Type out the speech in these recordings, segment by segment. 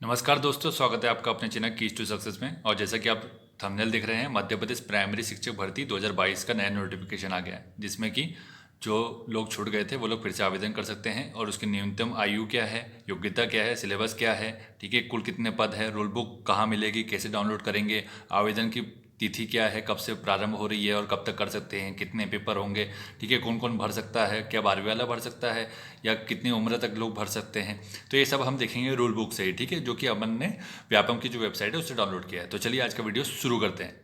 नमस्कार दोस्तों, स्वागत है आपका अपने चैनल कीज टू सक्सेस में। और जैसा कि आप थंबनेल देख रहे हैं, मध्य प्रदेश प्राइमरी शिक्षक भर्ती 2022 का नया नोटिफिकेशन आ गया है, जिसमें कि जो लोग छूट गए थे वो लोग फिर से आवेदन कर सकते हैं। और उसकी न्यूनतम आयु क्या है, योग्यता क्या है, सिलेबस क्या है, ठीक है, कुल कितने पद है, रूल बुक कहाँ मिलेगी, कैसे डाउनलोड करेंगे, आवेदन की तिथि क्या है, कब से प्रारंभ हो रही है और कब तक कर सकते हैं, कितने पेपर होंगे, ठीक है, कौन कौन भर सकता है, क्या 12वीं वाला भर सकता है या कितनी उम्र तक लोग भर सकते हैं। तो ये सब हम देखेंगे रूल बुक से ही, ठीक है, जो कि अमन ने व्यापम की जो वेबसाइट है उससे डाउनलोड किया है। तो चलिए आज का वीडियो शुरू करते हैं।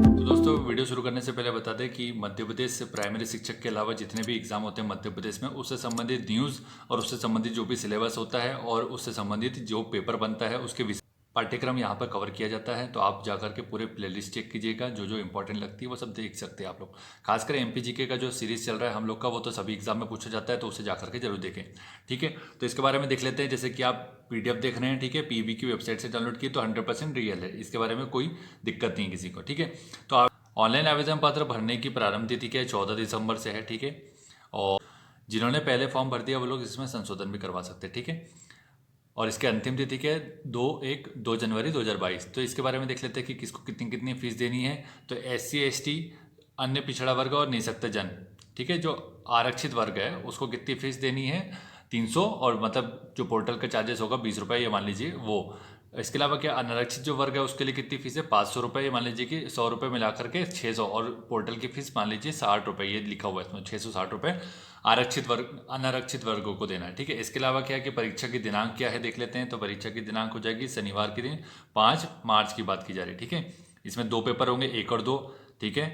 तो दोस्तों, वीडियो शुरू करने से पहले बता दें कि मध्य प्रदेश प्राइमरी शिक्षक के अलावा जितने भी एग्जाम होते हैं मध्य प्रदेश में, उससे संबंधित न्यूज़ और उससे संबंधित जो भी सिलेबस होता है और उससे संबंधित जो पेपर बनता है उसके पाठ्यक्रम यहाँ पर कवर किया जाता है। तो आप जाकर के पूरे प्लेलिस्ट चेक कीजिएगा, जो जो इंपॉर्टेंट लगती है वो सब देख सकते हैं आप लोग। खासकर एमपीजीके का जो सीरीज चल रहा है हम लोग का, वो तो सभी एग्जाम में पूछा जाता है, तो उसे जाकर के जरूर देखें, ठीक है। तो इसके बारे में देख लेते हैं। जैसे कि आप पीडीएफ देख रहे हैं, ठीक है, पीवी की वेबसाइट से डाउनलोड की, तो 100% रियल है, इसके बारे में कोई दिक्कत नहीं किसी को, ठीक है। तो आप ऑनलाइन आवेदन पत्र भरने की प्रारंभ तिथि क्या है, 14 दिसंबर से है, ठीक है। और जिन्होंने पहले फॉर्म भर दिया वो लोग इसमें संशोधन भी करवा सकते हैं, ठीक है। और इसके अंतिम तिथि क्या है, 2 जनवरी 2022। तो इसके बारे में देख लेते हैं कि किसको कितनी कितनी फीस देनी है। तो SC ST, अन्य पिछड़ा वर्ग और निःशक्त जन, ठीक है, जो आरक्षित वर्ग है उसको कितनी फीस देनी है, 300। और मतलब जो पोर्टल का चार्जेस होगा 20 रुपये, ये मान लीजिए वो। इसके अलावा क्या अनारक्षित जो वर्ग है उसके लिए कितनी फीस है, 500 रुपये, ये मान लीजिए कि 100 रुपये मिला करके 600। और पोर्टल की फीस मान लीजिए 60 रुपये, ये लिखा हुआ है इसमें, 660 रुपये आरक्षित वर्ग अनारक्षित वर्गों को देना है, ठीक है। इसके अलावा क्या है कि परीक्षा की दिनांक क्या है देख लेते हैं। तो परीक्षा की दिनांक हो जाएगी शनिवार के दिन, 5 मार्च की बात की जा रही है, ठीक है। इसमें 2 पेपर होंगे, 1 और 2, ठीक है।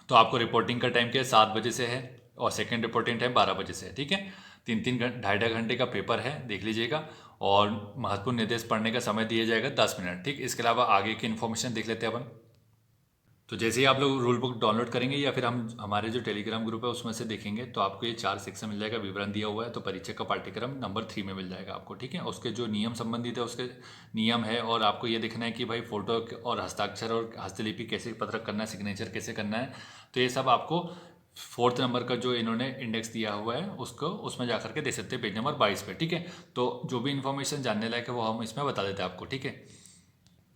तो आपको रिपोर्टिंग का टाइम क्या है, 7 बजे से है, और सेकेंड रिपोर्टिंग टाइम 12 बजे से है, ठीक है। 3-3 ढाई घंटे का पेपर है, देख लीजिएगा। और महत्वपूर्ण निर्देश पढ़ने का समय दिया जाएगा 10 मिनट, ठीक। इसके अलावा आगे की इन्फॉर्मेशन देख लेते हैं अपन। तो जैसे ही आप लोग रूल बुक डाउनलोड करेंगे या फिर हम हमारे जो टेलीग्राम ग्रुप है उसमें से देखेंगे, तो आपको ये 4 सेक्शन मिल जाएगा, विवरण दिया हुआ है। तो परीक्षा का पाठ्यक्रम नंबर 3 में मिल जाएगा आपको, ठीक है। उसके जो नियम संबंधित है उसके नियम है, और आपको ये देखना है कि भाई फोटो और हस्ताक्षर और हस्तलिपि कैसे पत्रक करना है, सिग्नेचर कैसे करना है। तो ये सब आपको 4th नंबर का जो इन्होंने इंडेक्स दिया हुआ है उसको उसमें जाकर के दे सकते हैं, पेज नंबर 22 पे, ठीक है। तो जो भी इन्फॉर्मेशन जानने लायक है वो हम इसमें बता देते हैं आपको, ठीक है।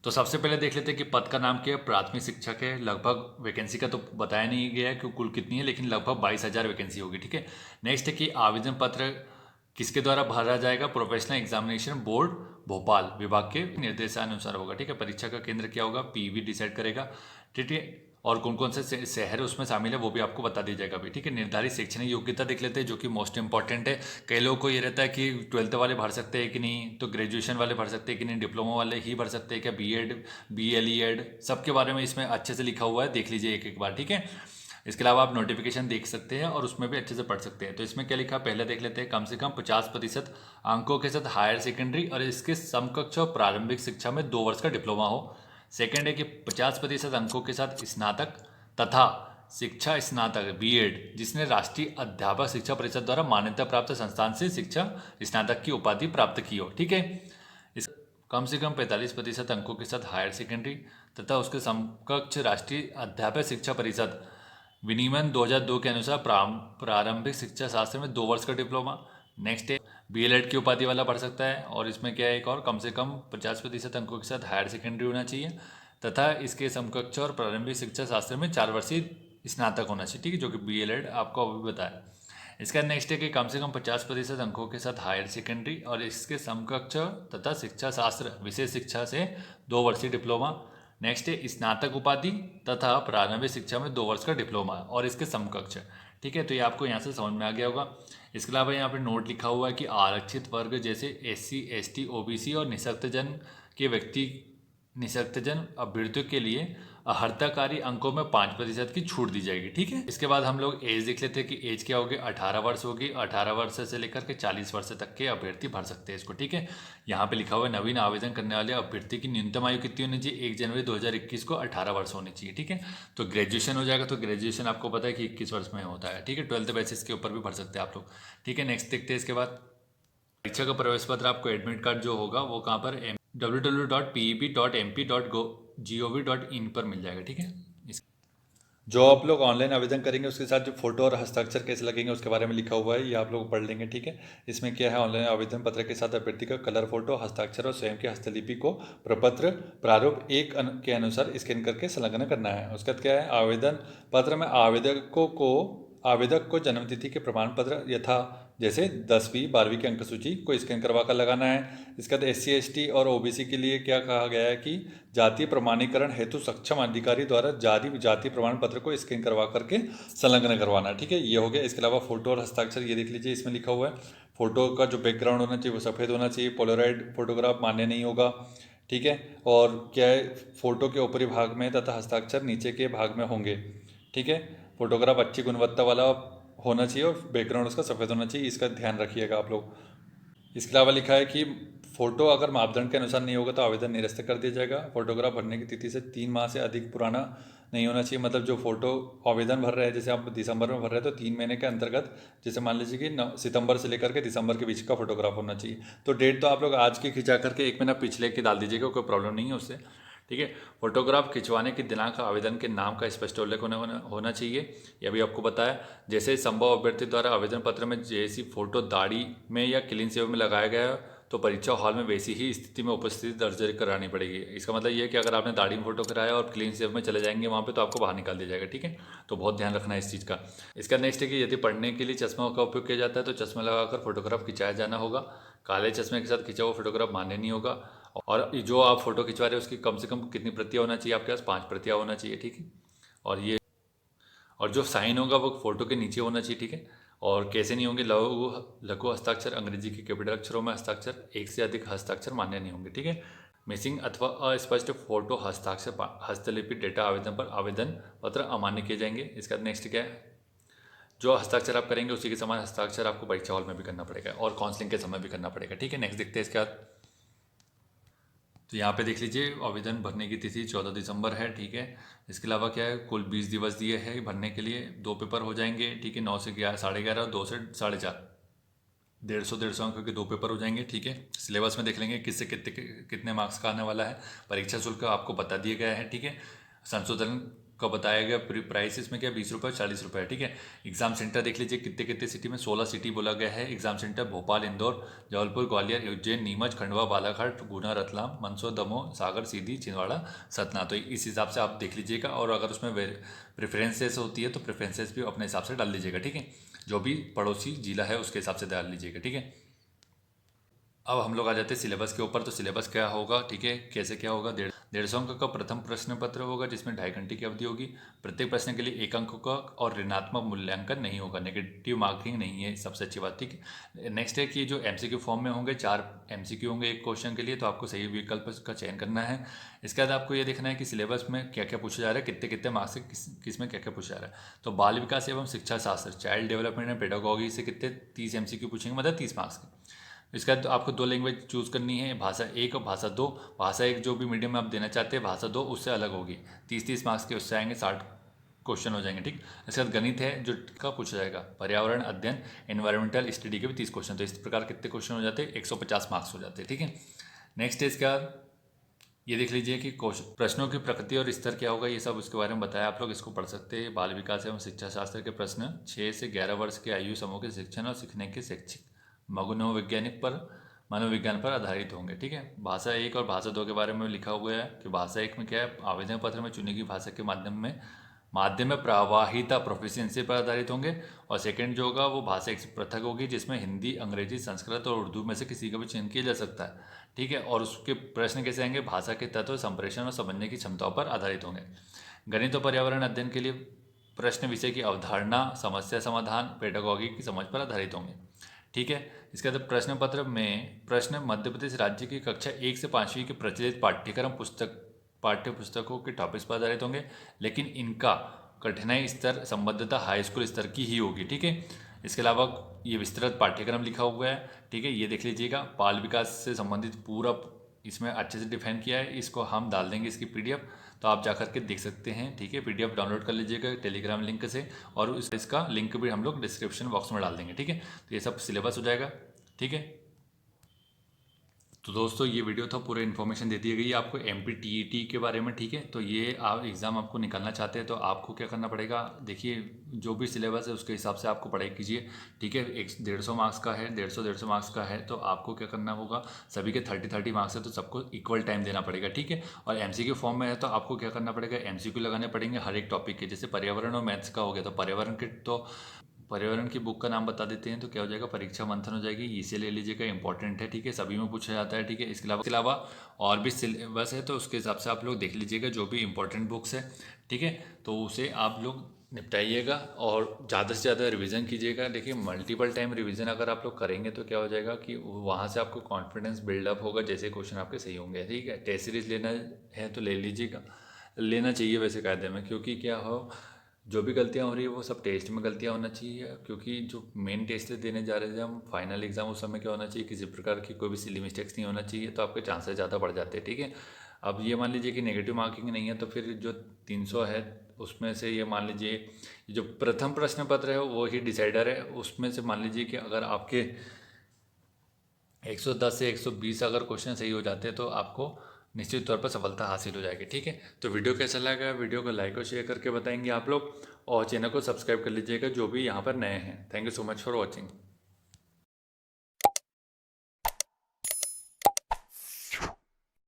तो सबसे पहले देख लेते हैं कि पद का नाम क्या है, प्राथमिक शिक्षक है। लगभग वैकेंसी का तो बताया नहीं गया है कि कुल कितनी है, लेकिन लगभग 22,000 वैकेंसी होगी, ठीक है। नेक्स्ट है कि आवेदन पत्र किसके द्वारा भरा जाएगा, प्रोफेशनल एग्जामिनेशन बोर्ड भोपाल विभाग के निर्देशानुसार होगा, ठीक है। परीक्षा का केंद्र क्या होगा, पीवी डिसाइड करेगा, ठीक है। और कौन कौन से शहर उसमें शामिल है वो भी आपको बता दिया जाएगा अभी, ठीक है। निर्धारित शैक्षणिक योग्यता देख लेते हैं, जो कि मोस्ट इंपॉर्टेंट है। कई लोगों को ये रहता है कि 12th वाले भर सकते हैं कि नहीं, तो ग्रेजुएशन वाले भर सकते हैं कि नहीं, डिप्लोमा वाले ही भर सकते हैं क्या, BEd BLEd, सबके बारे में इसमें अच्छे से लिखा हुआ है, देख लीजिए एक एक बार, ठीक है। इसके अलावा आप नोटिफिकेशन देख सकते हैं और उसमें भी अच्छे से पढ़ सकते हैं। तो इसमें क्या लिखा, पहले देख लेते हैं। कम से कम 50% अंकों के साथ हायर सेकेंडरी और इसके समकक्ष और प्रारंभिक शिक्षा में 2 वर्ष का डिप्लोमा हो। सेकेंड है कि 50% अंकों के साथ स्नातक तथा शिक्षा स्नातक BEd जिसने राष्ट्रीय अध्यापक शिक्षा परिषद द्वारा मान्यता प्राप्त संस्थान से शिक्षा स्नातक की उपाधि प्राप्त की हो, ठीक है। इस कम से कम 45% अंकों के साथ हायर सेकेंडरी तथा उसके समकक्ष राष्ट्रीय अध्यापक शिक्षा परिषद विनियमन 2002 के अनुसार प्रारंभिक शिक्षा शास्त्र में 2 वर्ष का डिप्लोमा। नेक्स्ट है BLEd की उपाधि वाला पढ़ सकता है। और इसमें क्या है, एक और, कम से कम 50% अंकों के साथ हायर सेकेंडरी होना चाहिए तथा इसके समकक्ष और प्रारंभिक शिक्षा शास्त्र में 4 वर्षीय स्नातक होना चाहिए, ठीक है, जो कि BLEd आपको अभी बताया। इसका नेक्स्ट है कि कम से कम 50% अंकों के साथ हायर सेकेंडरी और इसके समकक्ष तथा शिक्षा शास्त्र विशेष शिक्षा से 2 वर्षीय डिप्लोमा। नेक्स्ट है स्नातक उपाधि तथा प्रारंभिक शिक्षा में 2 वर्ष का डिप्लोमा और इसके समकक्ष, ठीक है। तो ये आपको यहाँ से समझ में आ गया होगा। इसके अलावा यहाँ पे नोट लिखा हुआ है कि आरक्षित वर्ग जैसे SC ST OBC और निःशक्तजन के व्यक्ति निःशक्तजन अभ्यर्थियों के लिए अर्हताकारी अंकों में 5% की छूट दी जाएगी, ठीक है। इसके बाद हम लोग एज देख लेते हैं कि एज क्या होगी, 18 वर्ष होगी। 18 वर्ष से लेकर के 40 वर्ष तक के अभ्यर्थी भर सकते हैं इसको, ठीक है। यहाँ पे लिखा हुआ है नवीन आवेदन करने वाले अभ्यर्थी की न्यूनतम आयु कितनी होनी चाहिए, 1 जनवरी 2021 को 18 वर्ष होनी चाहिए, ठीक है। तो ग्रेजुएशन हो जाएगा, तो ग्रेजुएशन आपको पता है कि 21 वर्ष में होता है, ठीक है। 12th बेसिस के ऊपर भी भर सकते हैं आप लोग, ठीक है। नेक्स्ट देखते हैं इसके बाद परीक्षा का प्रवेश पत्र, आपको एडमिट कार्ड जो होगा वो कहाँ पर www.peb.mp.gov.in पर मिल जाएगा, ठीक है। जो आप लोग ऑनलाइन आवेदन करेंगे उसके साथ जो फोटो और हस्ताक्षर कैसे लगेंगे उसके बारे में लिखा हुआ है, ये आप लोग पढ़ लेंगे। ठीक है, इसमें क्या है, ऑनलाइन आवेदन पत्र के साथ अभ्यर्थी का कलर फोटो, हस्ताक्षर और स्वयं की हस्तलिपि को प्रपत्र प्रारूप एक के अनुसार स्कैन करके संलग्न करना है। उसके बाद क्या है, आवेदन पत्र में आवेदक को जन्मतिथि के प्रमाण पत्र यथा जैसे 10वीं 12वीं की अंक सूची को स्कैन करवा कर लगाना है। इसके बाद SC ST और OBC के लिए क्या कहा गया है कि जातीय प्रमाणीकरण हेतु सक्षम अधिकारी द्वारा जाति प्रमाण पत्र को स्कैन करवा करके संलग्न करवाना है। ठीक है, ये हो गया। इसके अलावा फोटो और हस्ताक्षर ये देख लीजिए, इसमें लिखा हुआ है फोटो का जो बैकग्राउंड होना चाहिए वो सफ़ेद होना चाहिए, पोलराइड फोटोग्राफ मान्य नहीं होगा। ठीक है, और क्या है, फोटो के ऊपरी भाग में तथा हस्ताक्षर नीचे के भाग में होंगे। ठीक है, फोटोग्राफ अच्छी गुणवत्ता वाला होना चाहिए और बैकग्राउंड उसका सफ़ेद होना चाहिए, इसका ध्यान रखिएगा आप लोग। इसके अलावा लिखा है कि फ़ोटो अगर मापदंड के अनुसार नहीं होगा तो आवेदन निरस्त कर दिया जाएगा। फोटोग्राफ भरने की तिथि से 3 माह से अधिक पुराना नहीं होना चाहिए। मतलब जो फोटो आवेदन भर रहे हैं, जैसे आप दिसंबर में भर रहे हैं तो 3 महीने के अंतर्गत, जैसे मान लीजिए कि सितंबर से लेकर के दिसंबर के बीच का फोटोग्राफ होना चाहिए। तो डेट तो आप लोग आज की खिंचा करके 1 महीना पिछले की डाल दीजिएगा, कोई प्रॉब्लम नहीं है उससे। ठीक है, फोटोग्राफ खिंचवाने की दिनांक आवेदन के नाम का स्पष्ट उल्लेख होना चाहिए, यह भी आपको बताया। जैसे संभव अभ्यर्थी द्वारा आवेदन पत्र में जैसी फोटो दाढ़ी में या क्लीन शेव में लगाया गया है तो परीक्षा हॉल में वैसी ही स्थिति में उपस्थिति दर्ज करानी पड़ेगी। इसका मतलब ये है कि अगर आपने दाढ़ी में फोटो कराया और क्लीन शेव में चले जाएंगे वहाँ पे तो आपको बाहर निकाल दिया जाएगा। ठीक है, तो बहुत ध्यान रखना है इस चीज़ का। इसका नेक्स्ट है कि यदि पढ़ने के लिए चश्मा का उपयोग किया जाता है तो चश्मा लगाकर फोटोग्राफ खिंचाया जाना होगा। काले चश्मे के साथ खिंचा हुआ फोटोग्राफ मान्य नहीं होगा। और जो आप फोटो खिंचवा रहे हैं उसकी कम से कम कितनी प्रतियाँ होना चाहिए आपके पास, 5 प्रतियाँ होना चाहिए। ठीक है, और जो साइन होगा वो फोटो के नीचे होना चाहिए। ठीक है, और कैसे नहीं होंगे, लघु हस्ताक्षर, अंग्रेजी के कैपिटल अक्षरों में हस्ताक्षर, एक से अधिक हस्ताक्षर मान्य नहीं होंगे। ठीक है, मिसिंग अथवा अस्पष्ट फोटो हस्ताक्षर हस्तलिपि डेटा आवेदन पर आवेदन पत्र अमान्य किए जाएंगे। इसका नेक्स्ट क्या है, जो हस्ताक्षर आप करेंगे उसी के समान हस्ताक्षर आपको परीक्षा हॉल में भी करना पड़ेगा और काउंसलिंग के समय भी करना पड़ेगा। ठीक है, नेक्स्ट देखते हैं इसके बाद। तो यहाँ पे देख लीजिए आवेदन भरने की तिथि 14 दिसंबर है। ठीक है, इसके अलावा क्या है, कुल 20 दिवस दिए हैं भरने के लिए। 2 पेपर हो जाएंगे। ठीक है, 9 से 11:30 और 2 से 4:30, 150 अंक के 2 पेपर हो जाएंगे। ठीक है, सिलेबस में देख लेंगे किससे कितने मार्क्स का आने वाला है। परीक्षा शुल्क आपको बता दिया गया है। ठीक है, संशोधन का बताया गया प्राइस इसमें क्या, 20 रुपये 40 रुपये है। ठीक है, एग्जाम सेंटर देख लीजिए कितने कितने सिटी में, 16 सिटी बोला गया है एग्जाम सेंटर। भोपाल, इंदौर, जबलपुर, ग्वालियर, उज्जैन, नीमच, खंडवा, बालाघाट, गुना, रतलाम, मंदसौर, दमोह, सागर, सीधी, छिंदवाड़ा, सतना। तो इस हिसाब से आप देख लीजिएगा, और अगर उसमें प्रेफरेंसेस होती है तो प्रेफरेंसेस भी अपने हिसाब से डाल लीजिएगा। ठीक है, जो भी पड़ोसी जिला है उसके हिसाब से डाल लीजिएगा। ठीक है, अब हम लोग आ जाते हैं सिलेबस के ऊपर। तो सिलेबस क्या होगा, ठीक है, कैसे क्या होगा। 150 अंक का प्रथम प्रश्न पत्र होगा जिसमें 2.5 घंटे की अवधि होगी। प्रत्येक प्रश्न के लिए 1 अंक का और ऋणात्मक मूल्यांकन नहीं होगा, नेगेटिव मार्किंग नहीं है, सबसे अच्छी बात। ठीक है, नेक्स्ट है कि जो MCQ फॉर्म में होंगे 4 MCQ होंगे एक क्वेश्चन के लिए, तो आपको सही विकल्प का चयन करना है। इसके बाद आपको ये देखना है कि सिलेबस में क्या क्या पूछा जा रहा है, कितने कितने मार्क्स से किस में क्या क्या पूछा जा रहा है। तो बाल विकास एवं शिक्षा शास्त्र, चाइल्ड डेवलपमेंट एंड पेडागोगी से कितने 30 MCQ पूछेंगे, मतलब 30 मार्क्स के। इसका तो आपको 2 लैंग्वेज चूज़ करनी है, भाषा 1 और भाषा 2। भाषा 1 जो भी मीडियम में आप देना चाहते हैं, भाषा 2 उससे अलग होगी। 30 मार्क्स के उससे आएंगे, 60 क्वेश्चन हो जाएंगे। ठीक, इसके बाद गणित है जो का पूछा जाएगा, पर्यावरण अध्ययन एनवायरमेंटल स्टडी के भी 30 क्वेश्चन। तो इस प्रकार कितने क्वेश्चन हो जाते हैं, 150 मार्क्स हो जाते हैं। ठीक है, नेक्स्ट है इसका, ये देख लीजिए कि प्रश्नों की प्रकृति और स्तर क्या होगा, ये सब उसके बारे में बताया, आप लोग इसको पढ़ सकते हैं। बाल विकास एवं शिक्षा शास्त्र के प्रश्न 6 से 11 वर्ष के आयु समूह के शिक्षण और सीखने के शैक्षिक मनोविज्ञान पर आधारित होंगे। ठीक है, भाषा 1 और भाषा 2 के बारे में लिखा हुआ है कि भाषा 1 में क्या है, आवेदन पत्र में चुनी गई भाषा के माध्यम में प्रवाहिता प्रोफिशिएंसी पर आधारित होंगे। और सेकंड जो होगा वो भाषा 1 से पृथक होगी जिसमें हिंदी, अंग्रेजी, संस्कृत और उर्दू में से किसी का भी चयन किया जा सकता है। ठीक है, और उसके प्रश्न कैसे आएंगे, भाषा के तत्व, संप्रेषण और समझने की क्षमताओं पर आधारित होंगे। गणित और पर्यावरण अध्ययन के लिए प्रश्न विषय की अवधारणा, समस्या समाधान, पेडागोगी की समझ पर आधारित होंगे। ठीक है, इसके बाद प्रश्न पत्र में प्रश्न मध्य प्रदेश राज्य की कक्षा 1 से 5वीं के प्रचलित पाठ्य पुस्तकों के टॉपिक्स पर आधारित होंगे, लेकिन इनका कठिनाई स्तर संबद्धता हाई स्कूल स्तर की ही होगी। ठीक है, इसके अलावा ये विस्तृत पाठ्यक्रम लिखा हुआ है। ठीक है, ये देख लीजिएगा, बाल विकास से संबंधित पूरा इसमें अच्छे से डिफाइन किया है। इसको हम डाल देंगे इसकी PDF, तो आप जा करके देख सकते हैं। ठीक है, PDF डाउनलोड कर लीजिएगा टेलीग्राम लिंक से, और इसका लिंक भी हम लोग डिस्क्रिप्शन बॉक्स में डाल देंगे। ठीक है, तो ये सब सिलेबस हो जाएगा। ठीक है, तो दोस्तों ये वीडियो था, पूरा इन्फॉर्मेशन दे दी गई है आपको MPTET के बारे में, ठीक है। तो ये आप एग्ज़ाम आपको निकालना चाहते हैं तो आपको क्या करना पड़ेगा, देखिए जो भी सिलेबस है उसके हिसाब से आपको पढ़ाई कीजिए, ठीक है। 150 मार्क्स का है, 150 मार्क्स का है, तो आपको क्या करना होगा, सभी के 30 मार्क्स है तो सबको इक्वल टाइम देना पड़ेगा, ठीक है। और MCQ फॉर्म में है तो आपको क्या करना पड़ेगा, MCQ लगाने पड़ेंगे हर एक टॉपिक के। जैसे पर्यावरण और मैथ्स का हो गया तो पर्यावरण की बुक का नाम बता देते हैं तो क्या हो जाएगा, परीक्षा मंथन हो जाएगी, इसे ले लीजिएगा, इंपॉर्टेंट है, ठीक है, सभी में पूछा जाता है, ठीक है। इसके अलावा और भी सिलेबस है तो उसके हिसाब से आप लोग देख लीजिएगा जो भी इंपॉर्टेंट बुक्स है, ठीक है। तो उसे आप लोग निपटाइएगा और ज़्यादा से ज़्यादा रिवीजन कीजिएगा। देखिए मल्टीपल टाइम रिवीजन अगर आप लोग करेंगे तो क्या हो जाएगा कि वहाँ से आपको कॉन्फिडेंस बिल्डअप होगा, जैसे क्वेश्चन आपके सही होंगे, ठीक है। टेस्ट सीरीज लेना है तो ले लीजिएगा, लेना चाहिए वैसे कायदे में, क्योंकि क्या हो, जो भी गलतियाँ हो रही है वो सब टेस्ट में गलतियाँ होना चाहिए, क्योंकि जो मेन टेस्ट देने जा रहे थे हम फाइनल एग्जाम, उस समय क्या होना चाहिए, किसी प्रकार की कोई भी सिली मिस्टेक्स नहीं होना चाहिए, तो आपके चांसेस ज़्यादा बढ़ जाते हैं, ठीक है। अब ये मान लीजिए कि नेगेटिव मार्किंग नहीं है तो फिर जो 300 है उसमें से ये मान लीजिए जो प्रथम प्रश्न पत्र है वो ही डिसाइडर है, उसमें से मान लीजिए कि अगर आपके 110 से 120 अगर क्वेश्चन सही हो जाते हैं तो आपको निश्चित तौर पर सफलता हासिल हो जाएगी, ठीक है। तो वीडियो कैसा लगा, वीडियो को लाइक और शेयर करके बताएंगे आप लोग, और चैनल को सब्सक्राइब कर लीजिएगा जो भी यहाँ पर नए हैं। Thank you so much for watching.